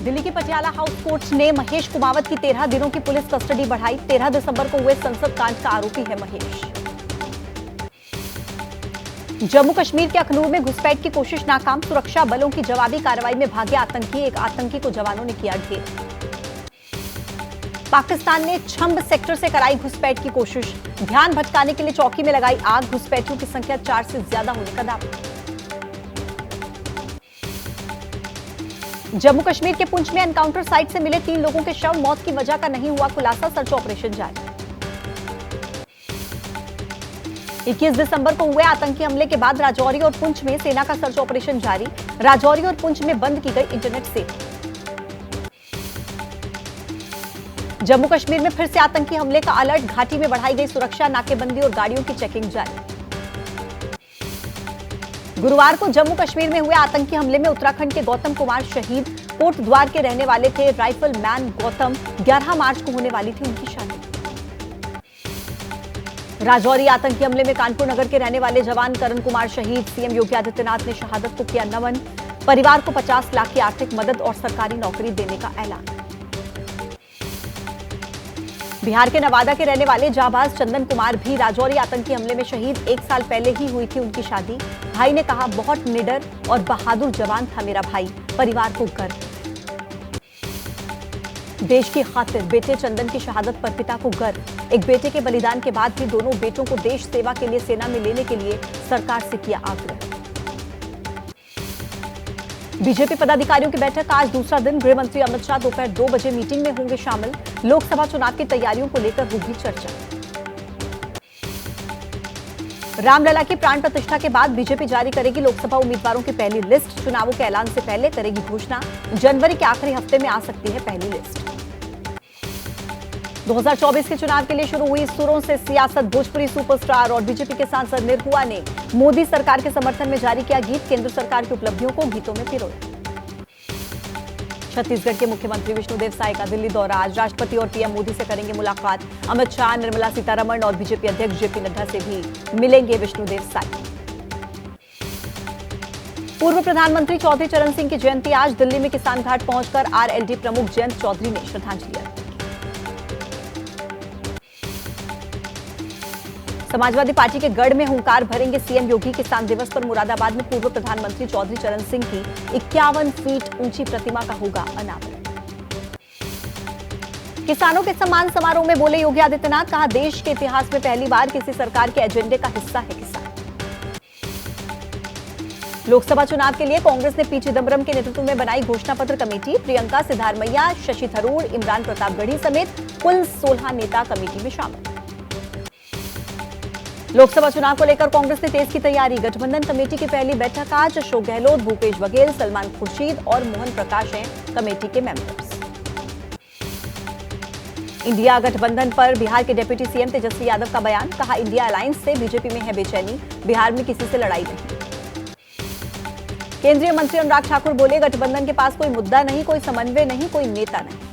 दिल्ली की Patiala house court ने महेश कुमावत की 13 दिनों की पुलिस कस्टडी बढ़ाई। 13 दिसंबर को हुए संसद कांड का आरोपी है महेश। जम्मू कश्मीर के अखनूर में घुसपैठ की कोशिश नाकाम। सुरक्षा बलों की जवाबी कार्रवाई में भागे आतंकी। एक आतंकी को जवानों ने किया ढेर। पाकिस्तान ने छंब सेक्टर से कराई घुसपैठ की कोशिश। ध्यान भटकाने के लिए चौकी में लगाई आग। घुसपैठियों की संख्या 4 से ज्यादा होने का दावा। जम्मू कश्मीर के पुंछ में एनकाउंटर साइट से मिले 3 लोगों के शव। मौत की वजह का नहीं हुआ खुलासा। सर्च ऑपरेशन जारी। 21 दिसंबर को हुए आतंकी हमले के बाद राजौरी और पुंछ में सेना का सर्च ऑपरेशन जारी। राजौरी और पुंछ में बंद की गई इंटरनेट सेवा। जम्मू कश्मीर में फिर से आतंकी हमले का अलर्ट। घाटी में बढ़ाई गई सुरक्षा। नाकेबंदी और गाड़ियों की चेकिंग जारी। गुरुवार को जम्मू कश्मीर में हुए आतंकी हमले में उत्तराखंड के गौतम कुमार शहीद। कोट द्वार के रहने वाले थे राइफल मैन गौतम। 11 मार्च को होने वाली थी उनकी शादी। राजौरी आतंकी हमले में कानपुर नगर के रहने वाले जवान करण कुमार शहीद। सीएम योगी आदित्यनाथ ने शहादत को किया नमन। परिवार को 50 लाख की आर्थिक मदद और सरकारी नौकरी देने का ऐलान। बिहार के नवादा के रहने वाले जाबाज चंदन कुमार भी राजौरी आतंकी हमले में शहीद। 1 साल पहले ही हुई थी उनकी शादी। भाई ने कहा, बहुत निडर और बहादुर जवान था मेरा भाई। परिवार को गर्व। देश की खातिर बेटे चंदन की शहादत पर पिता को गर्व। एक बेटे के बलिदान के बाद भी दोनों बेटों को देश सेवा के लिए सेना में लेने के लिए सरकार से किया आग्रह। बीजेपी पदाधिकारियों की बैठक आज दूसरा दिन। गृह मंत्री अमित शाह दोपहर 2 बजे मीटिंग में होंगे शामिल। लोकसभा चुनाव की तैयारियों को लेकर होगी चर्चा। रामलला की प्राण प्रतिष्ठा के बाद बीजेपी जारी करेगी लोकसभा उम्मीदवारों की पहली लिस्ट। चुनावों के ऐलान से पहले करेगी घोषणा। जनवरी के आखिरी हफ्ते में आ सकती है पहली लिस्ट। 2024 के चुनाव के लिए शुरू हुई सुरों से सियासत। भोजपुरी सुपरस्टार और बीजेपी के सांसद निरहुआ ने मोदी सरकार के समर्थन में जारी किया गीत। केंद्र सरकार की उपलब्धियों को गीतों में पिरोया। छत्तीसगढ़ के मुख्यमंत्री विष्णुदेव साय का दिल्ली दौरा। आज राष्ट्रपति और पीएम मोदी से करेंगे मुलाकात। अमित शाह, निर्मला सीतारमण और बीजेपी अध्यक्ष जेपी नड्डा से भी मिलेंगे विष्णुदेव साय। पूर्व प्रधानमंत्री चौधरी चरण सिंह की जयंती आज। दिल्ली में किसान घाट पहुंचकर आरएलडी प्रमुख जयंत चौधरी ने श्रद्धांजलि अर्पित। समाजवादी पार्टी के गढ़ में हुंकार भरेंगे सीएम योगी। किसान दिवस पर मुरादाबाद में पूर्व प्रधानमंत्री चौधरी चरण सिंह की 51 फीट ऊंची प्रतिमा का होगा अनावरण। किसानों के सम्मान समारोह में बोले योगी आदित्यनाथ। कहा, देश के इतिहास में पहली बार किसी सरकार के एजेंडे का हिस्सा है किसान। लोकसभा चुनाव के लिए कांग्रेस ने पी चिदम्बरम के नेतृत्व में बनाई घोषणा पत्र कमेटी। प्रियंका, सिद्धारमैया, शशि थरूर, इमरान प्रतापगढ़ी समेत कुल 16 नेता कमेटी में शामिल। लोकसभा चुनाव को लेकर कांग्रेस ने तेज की तैयारी। गठबंधन कमेटी की पहली बैठक आज। अशोक गहलोत, भूपेश बघेल, सलमान खुर्शीद और मोहन प्रकाश हैं कमेटी के मेंबर्स। इंडिया गठबंधन पर बिहार के डिप्टी सीएम तेजस्वी यादव का बयान। कहा, इंडिया अलायंस से बीजेपी में है बेचैनी। बिहार में किसी से लड़ाई नहीं। केंद्रीय मंत्री अनुराग ठाकुर बोले, गठबंधन के पास कोई मुद्दा नहीं, कोई समन्वय नहीं, कोई नेता नहीं।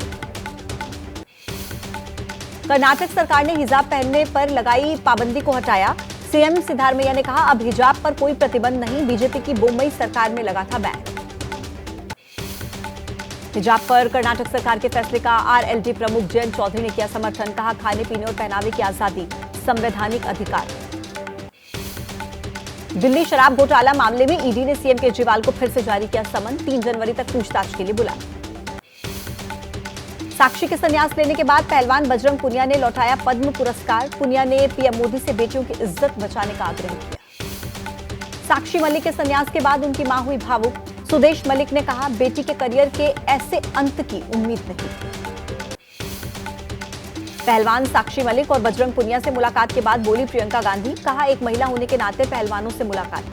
कर्नाटक सरकार ने हिजाब पहनने पर लगाई पाबंदी को हटाया। सीएम सिद्धारमैया ने कहा, अब हिजाब पर कोई प्रतिबंध नहीं। बीजेपी की बोम्मई सरकार में लगा था बैन। हिजाब पर कर्नाटक सरकार के फैसले का आरएलडी प्रमुख जयंत चौधरी ने किया समर्थन। कहा, खाने पीने और पहनावे की आजादी संवैधानिक अधिकार। दिल्ली शराब घोटाला मामले में ईडी ने सीएम केजरीवाल को फिर से जारी किया समन। 3 जनवरी तक पूछताछ के लिए बुलाया। साक्षी के संन्यास लेने के बाद पहलवान बजरंग पुनिया ने लौटाया पद्म पुरस्कार। पुनिया ने पीएम मोदी से बेटियों की इज्जत बचाने का आग्रह किया। साक्षी मलिक के संन्यास के बाद उनकी मां हुई भावुक। सुदेश मलिक ने कहा, बेटी के करियर के ऐसे अंत की उम्मीद नहीं थी। पहलवान साक्षी मलिक और बजरंग पुनिया से मुलाकात के बाद बोली प्रियंका गांधी। कहा, एक महिला होने के नाते पहलवानों से मुलाकात।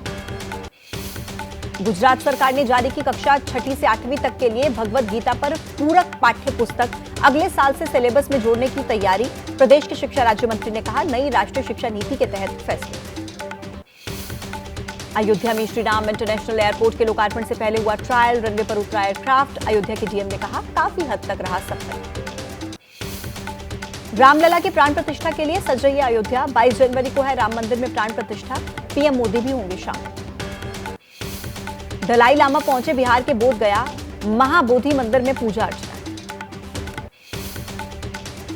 गुजरात सरकार ने जारी की कक्षा 6ठी से 8वीं तक के लिए भगवद गीता पर पूरक पाठ्य पुस्तक। अगले साल से सिलेबस में जोड़ने की तैयारी। प्रदेश के शिक्षा राज्य मंत्री ने कहा, नई राष्ट्रीय शिक्षा नीति के तहत फैसले। अयोध्या में श्री राम इंटरनेशनल एयरपोर्ट के लोकार्पण से पहले हुआ ट्रायल। रनवे पर उतरा एयरक्राफ्ट। अयोध्या के डीएम ने कहा, काफी हद तक रहा सफल। रामलला की प्राण प्रतिष्ठा के लिए सज रही है अयोध्या। 22 जनवरी को है राम मंदिर में प्राण प्रतिष्ठा। पीएम मोदी भी होंगे शामिल। दलाई लामा पहुंचे बिहार के बोध गया। महाबोधि मंदिर में पूजा अर्चना।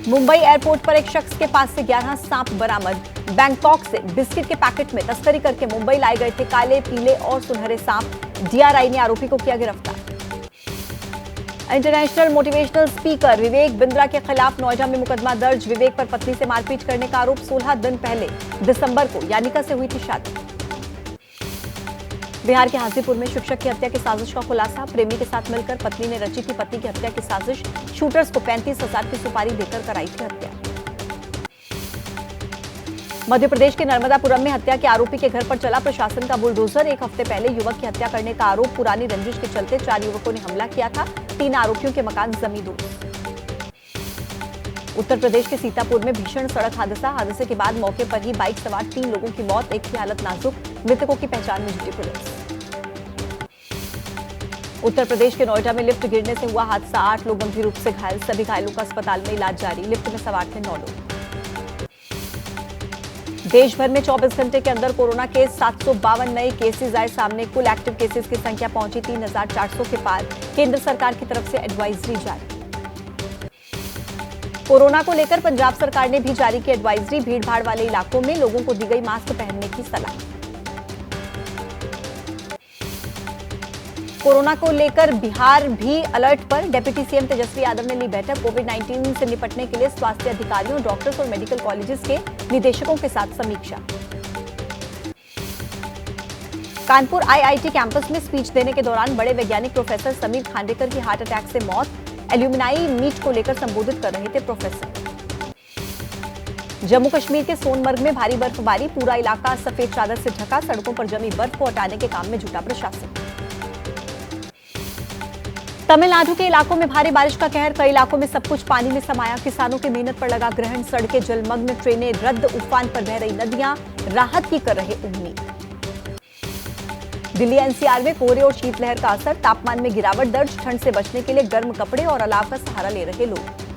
मुंबई एयरपोर्ट पर एक शख्स के पास से 11 सांप बरामद। बैंकॉक से बिस्किट के पैकेट में तस्करी करके मुंबई लाए गए थे काले, पीले और सुनहरे सांप। डीआरआई ने आरोपी को किया गिरफ्तार। International motivational speaker Vivek Bindra के खिलाफ नोएडा में मुकदमा दर्ज। विवेक पर पत्नी से मारपीट करने का आरोप। 16 दिन पहले दिसंबर को यानिका से हुई थी शादी। बिहार के हाजीपुर में शिक्षक की हत्या की साजिश का खुलासा। प्रेमी के साथ मिलकर पत्नी ने रची थी पति की हत्या की साजिश। शूटर्स को 35,000 की सुपारी देकर कराई थी हत्या। मध्य प्रदेश के नर्मदापुरम में हत्या के आरोपी के घर पर चला प्रशासन का बुलडोजर। एक हफ्ते पहले युवक की हत्या करने का आरोप। पुरानी रंजिश के चलते 4 युवकों ने हमला किया था। 3 आरोपियों के मकान जमींदोज। उत्तर प्रदेश के सीतापुर में भीषण सड़क हादसा। हादसे के बाद मौके पर ही बाइक सवार 3 लोगों की मौत, एक की हालत नाजुक। मृतकों की पहचान में जुटी पुलिस। उत्तर प्रदेश के नोएडा में लिफ्ट गिरने से हुआ हादसा। 8 लोग गंभीर रूप से घायल। सभी घायलों का अस्पताल में इलाज जारी। लिफ्ट में सवार थे 9 लोग। देश भर में 24 घंटे के अंदर कोरोना के 752 नए केसेस आए सामने। कुल एक्टिव केसेस की संख्या पहुंची 3,400 के पार। केंद्र सरकार की तरफ से एडवाइजरी जारी। कोरोना को लेकर पंजाब सरकार ने भी जारी की एडवाइजरी। भीड़भाड़ वाले इलाकों में लोगों को दी गई मास्क पहनने की सलाह। कोरोना को लेकर बिहार भी अलर्ट पर। डिप्टी सीएम तेजस्वी यादव ने ली बैठक। कोविड-19 से निपटने के लिए स्वास्थ्य अधिकारियों, डॉक्टर्स और मेडिकल कॉलेजेस के निदेशकों के साथ समीक्षा। कानपुर आईआईटी कैंपस में स्पीच देने के दौरान बड़े वैज्ञानिक प्रोफेसर समीर खांडेकर की हार्ट अटैक से मौत। एल्यूमिनाई मीट को लेकर संबोधित कर रहे थे प्रोफेसर। जम्मू कश्मीर के सोनमर्ग में भारी बर्फबारी। पूरा इलाका सफेद चादर से ढका। सड़कों पर जमी बर्फ को हटाने के काम में जुटा प्रशासन। तमिलनाडु के इलाकों में भारी बारिश का कहर। कई इलाकों में सब कुछ पानी में समाया। किसानों की मेहनत पर लगा ग्रहण। सड़कें जलमग्न, ट्रेनें रद्द। उफान पर बह रही नदियां। राहत की कर रहे उम्मीद। दिल्ली एनसीआर में कोहरे और शीतलहर का असर। तापमान में गिरावट दर्ज। ठंड से बचने के लिए गर्म कपड़े और अलाव का सहारा ले रहे लोग।